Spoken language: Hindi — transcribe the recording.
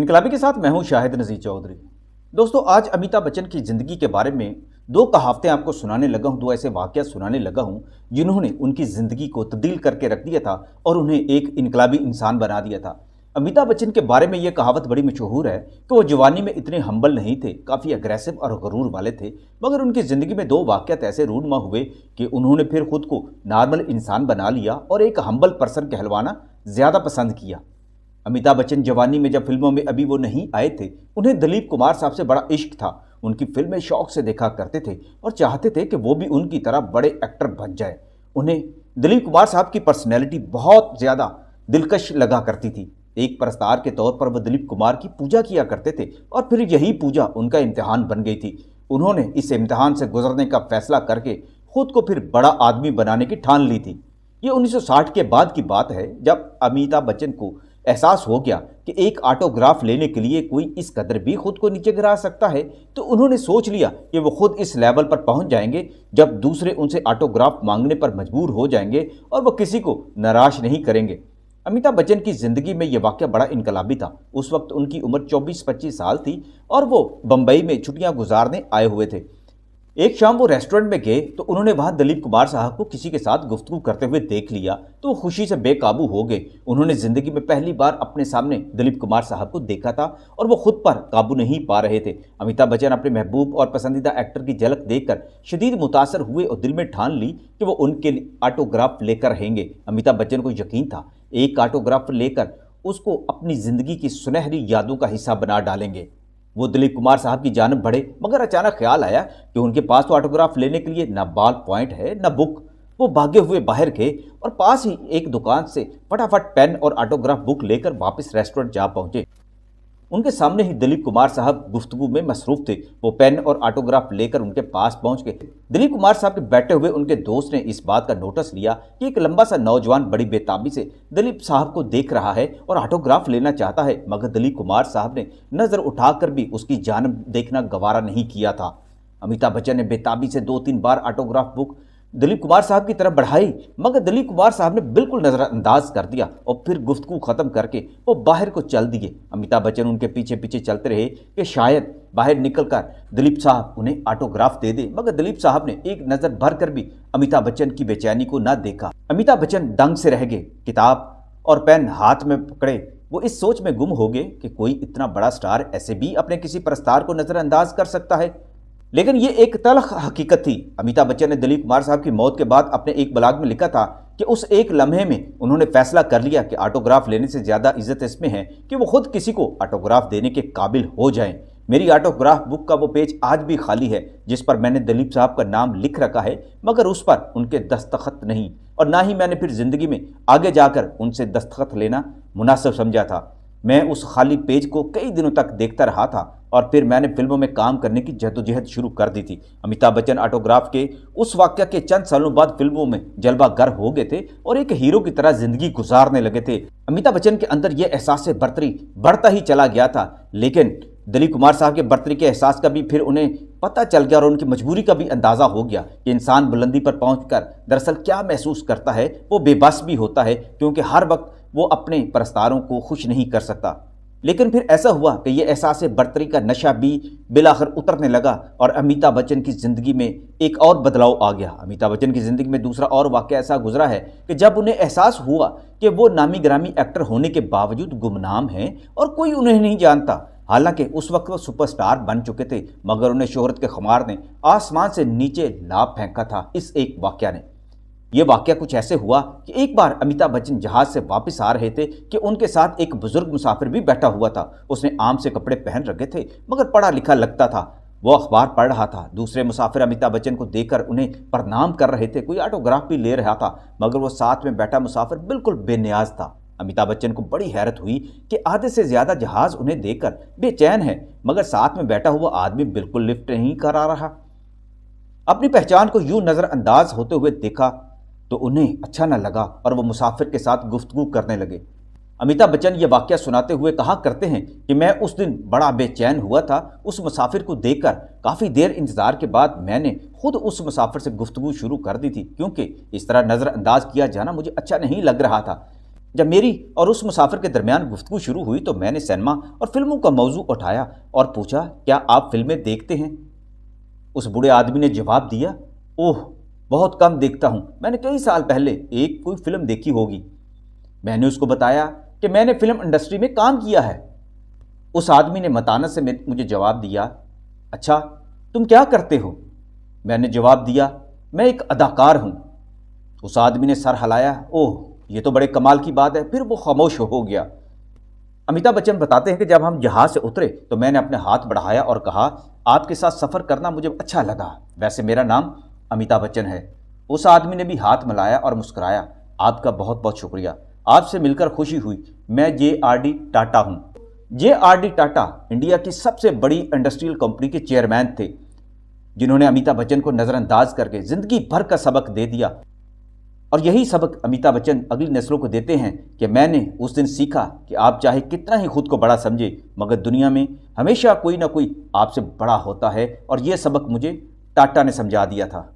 इनकलाबी के साथ मैं हूं शाहिद नजीर चौधरी। दोस्तों, आज अमिताभ बच्चन की जिंदगी के बारे में दो कहावतें आपको सुनाने लगा हूं, दो ऐसे वाकया सुनाने लगा हूं जिन्होंने उनकी जिंदगी को तब्दील करके रख दिया था और उन्हें एक इनकलाबी इंसान बना दिया था। अमिताभ बच्चन के बारे में यह कहावत बड़ी मशहूर है कि वो जवानी में इतने हम्बल नहीं थे, काफ़ी अग्रेसिव और गरूर वाले थे, मगर उनकी ज़िंदगी में दो वाक़यात ऐसे रूनमा हुए कि उन्होंने फिर खुद को नॉर्मल इंसान बना लिया और एक हम्बल पर्सन कहलवाना ज़्यादा पसंद किया। अमिताभ बच्चन जवानी में जब फिल्मों में अभी वो नहीं आए थे, उन्हें दिलीप कुमार साहब से बड़ा इश्क था। उनकी फिल्में शौक से देखा करते थे और चाहते थे कि वो भी उनकी तरह बड़े एक्टर बन जाए। उन्हें दिलीप कुमार साहब की पर्सनैलिटी बहुत ज़्यादा दिलकश लगा करती थी। एक परस्तार के तौर पर वह दिलीप कुमार की पूजा किया करते थे और फिर यही पूजा उनका इम्तिहान बन गई थी। उन्होंने इस इम्तिहान से गुजरने का फैसला करके खुद को फिर बड़ा आदमी बनाने की ठान ली थी। ये 1960 के बाद की बात है, जब अमिताभ बच्चन को एहसास हो गया कि एक ऑटोग्राफ लेने के लिए कोई इस कदर भी खुद को नीचे गिरा सकता है, तो उन्होंने सोच लिया कि वो खुद इस लेवल पर पहुंच जाएंगे जब दूसरे उनसे ऑटोग्राफ मांगने पर मजबूर हो जाएंगे और वो किसी को निराश नहीं करेंगे। अमिताभ बच्चन की ज़िंदगी में यह वाक़या बड़ा इनकलाबी था। उस वक्त उनकी उम्र 24-25 साल थी और वो बम्बई में छुट्टियां गुजारने आए हुए थे। एक शाम वो रेस्टोरेंट में गए तो उन्होंने वहां दिलीप कुमार साहब को किसी के साथ गुफ्तगू करते हुए देख लिया, तो वो खुशी से बेकाबू हो गए। उन्होंने ज़िंदगी में पहली बार अपने सामने दिलीप कुमार साहब को देखा था और वो खुद पर काबू नहीं पा रहे थे। अमिताभ बच्चन अपने महबूब और पसंदीदा एक्टर की झलक देखकर शदीद मुतासर हुए और दिल में ठान ली कि वो उनके लिए ऑटोग्राफ लेकर रहेंगे। अमिताभ बच्चन को यकीन था एक ऑटोग्राफ लेकर उसको अपनी ज़िंदगी की सुनहरी यादों का हिस्सा बना डालेंगे। वो दिलीप कुमार साहब की जानब बढ़े, मगर अचानक ख्याल आया कि उनके पास तो ऑटोग्राफ लेने के लिए न बॉल पॉइंट है न बुक। वो भागे हुए बाहर गए और पास ही एक दुकान से फटाफट पेन और ऑटोग्राफ बुक लेकर वापस रेस्टोरेंट जा पहुंचे। उनके सामने ही दिलीप कुमार साहब गुफ्तगू में मसरूफ थे। वो पेन और ऑटोग्राफ लेकर उनके पास पहुंच गए। दिलीप कुमार साहब के बैठे हुए उनके दोस्त ने इस बात का नोटिस लिया कि एक लंबा सा नौजवान बड़ी बेताबी से दिलीप साहब को देख रहा है और ऑटोग्राफ लेना चाहता है, मगर दिलीप कुमार साहब ने नज़र उठाकर भी उसकी जानब देखना गवारा नहीं किया था। अमिताभ बच्चन ने बेताबी से 2-3 बार ऑटोग्राफ बुक दिलीप कुमार साहब की तरफ बढ़ाई, मगर दिलीप कुमार साहब ने बिल्कुल नज़रअंदाज कर दिया और फिर गुफ्तगू ख़त्म करके वो बाहर को चल दिए। अमिताभ बच्चन उनके पीछे पीछे चलते रहे कि शायद बाहर निकलकर दिलीप साहब उन्हें ऑटोग्राफ दे दे, मगर दिलीप साहब ने एक नज़र भर कर भी अमिताभ बच्चन की बेचैनी को न देखा। अमिताभ बच्चन दंग से रह गए। किताब और पेन हाथ में पकड़े वो इस सोच में गुम हो गए कि कोई इतना बड़ा स्टार ऐसे भी अपने किसी प्रस्तार को नज़रअंदाज कर सकता है। लेकिन ये एक तल्ख हकीकत थी। अमिताभ बच्चन ने दिलीप कुमार साहब की मौत के बाद अपने एक ब्लॉग में लिखा था कि उस एक लम्हे में उन्होंने फैसला कर लिया कि ऑटोग्राफ लेने से ज़्यादा इज्जत इसमें है कि वो खुद किसी को ऑटोग्राफ देने के काबिल हो जाएं। मेरी ऑटोग्राफ बुक का वो पेज आज भी खाली है जिस पर मैंने दिलीप साहब का नाम लिख रखा है, मगर उस पर उनके दस्तखत नहीं, और ना ही मैंने फिर ज़िंदगी में आगे जाकर उनसे दस्तखत लेना मुनासिब समझा था। मैं उस खाली पेज को कई दिनों तक देखता रहा था और फिर मैंने फिल्मों में काम करने की जद्दोजहद शुरू कर दी थी। अमिताभ बच्चन ऑटोग्राफ के उस वाक़या के चंद सालों बाद फिल्मों में जलवागर हो गए थे और एक हीरो की तरह जिंदगी गुजारने लगे थे। अमिताभ बच्चन के अंदर यह एहसास बर्तरी बढ़ता ही चला गया था, लेकिन दिलीप कुमार साहब के बर्तरी के एहसास का भी फिर उन्हें पता चल गया और उनकी मजबूरी का भी अंदाज़ा हो गया कि इंसान बुलंदी पर पहुंचकर दरअसल क्या महसूस करता है। वो बेबस भी होता है क्योंकि हर वक्त वो अपने परस्तारों को खुश नहीं कर सकता। लेकिन फिर ऐसा हुआ कि ये एहसास बर्तरी का नशा भी बिलाखिर उतरने लगा और अमिताभ बच्चन की ज़िंदगी में एक और बदलाव आ गया। अमिताभ बच्चन की ज़िंदगी में दूसरा और वाक़या ऐसा गुजरा है कि जब उन्हें एहसास हुआ कि वो नामी ग्रामी एक्टर होने के बावजूद गुमनाम हैं और कोई उन्हें नहीं जानता। हालांकि उस वक्त वो सुपरस्टार बन चुके थे, मगर उन्हें शोहरत के खुमार ने आसमान से नीचे लाभ फेंका था इस एक वाक़या ने। यह वाक़या कुछ ऐसे हुआ कि एक बार अमिताभ बच्चन जहाज़ से वापस आ रहे थे कि उनके साथ एक बुजुर्ग मुसाफिर भी बैठा हुआ था। उसने आम से कपड़े पहन रखे थे, मगर पढ़ा लिखा लगता था। वो अखबार पढ़ रहा था। दूसरे मुसाफिर अमिताभ बच्चन को देखकर उन्हें प्रणाम कर रहे थे, कोई ऑटोग्राफ भी ले रहा था, मगर वो साथ में बैठा मुसाफिर बिल्कुल बेनियाज था। अमिताभ बच्चन को बड़ी हैरत हुई कि आधे से ज़्यादा जहाज़ उन्हें देखकर बेचैन है, मगर साथ में बैठा हुआ आदमी बिल्कुल लिफ्ट नहीं करा रहा। अपनी पहचान को यूं नज़रअंदाज होते हुए देखा तो उन्हें अच्छा न लगा और वो मुसाफिर के साथ गुफ्तगू करने लगे। अमिताभ बच्चन ये वाक़या सुनाते हुए कहा करते हैं कि मैं उस दिन बड़ा बेचैन हुआ था उस मुसाफिर को देखकर। काफ़ी देर इंतज़ार के बाद मैंने खुद उस मुसाफिर से गुफ्तगू शुरू कर दी थी, क्योंकि इस तरह नज़रअंदाज किया जाना मुझे अच्छा नहीं लग रहा था। जब मेरी और उस मुसाफिर के दरमियान गुफ्तगू शुरू हुई तो मैंने सिनेमा और फिल्मों का मौजू उठाया और पूछा, क्या आप फिल्में देखते हैं? उस बूढ़े आदमी ने जवाब दिया, ओह, बहुत कम देखता हूं, मैंने कई साल पहले एक कोई फिल्म देखी होगी। मैंने उसको बताया कि मैंने फिल्म इंडस्ट्री में काम किया है। उस आदमी ने मतानत से मुझे जवाब दिया, अच्छा, तुम क्या करते हो? मैंने जवाब दिया, मैं एक अदाकार हूं। उस आदमी ने सर हिलाया, ओह, ये तो बड़े कमाल की बात है। फिर वो खामोश हो गया। अमिताभ बच्चन बताते हैं कि जब हम जहाज से उतरे तो मैंने अपने हाथ बढ़ाया और कहा, आपके साथ सफ़र करना मुझे अच्छा लगा, वैसे मेरा नाम अमिताभ बच्चन है। उस आदमी ने भी हाथ मिलाया और मुस्कुराया, आपका बहुत बहुत शुक्रिया, आपसे मिलकर खुशी हुई। मैं JRD टाटा हूँ। JRD टाटा इंडिया की सबसे बड़ी इंडस्ट्रियल कंपनी के चेयरमैन थे, जिन्होंने अमिताभ बच्चन को नज़रअंदाज करके ज़िंदगी भर का सबक दे दिया। और यही सबक अमिताभ बच्चन अगली नस्लों को देते हैं कि मैंने उस दिन सीखा कि आप चाहे कितना ही खुद को बड़ा समझे, मगर दुनिया में हमेशा कोई ना कोई आपसे बड़ा होता है। और यह सबक मुझे टाटा ने समझा दिया था।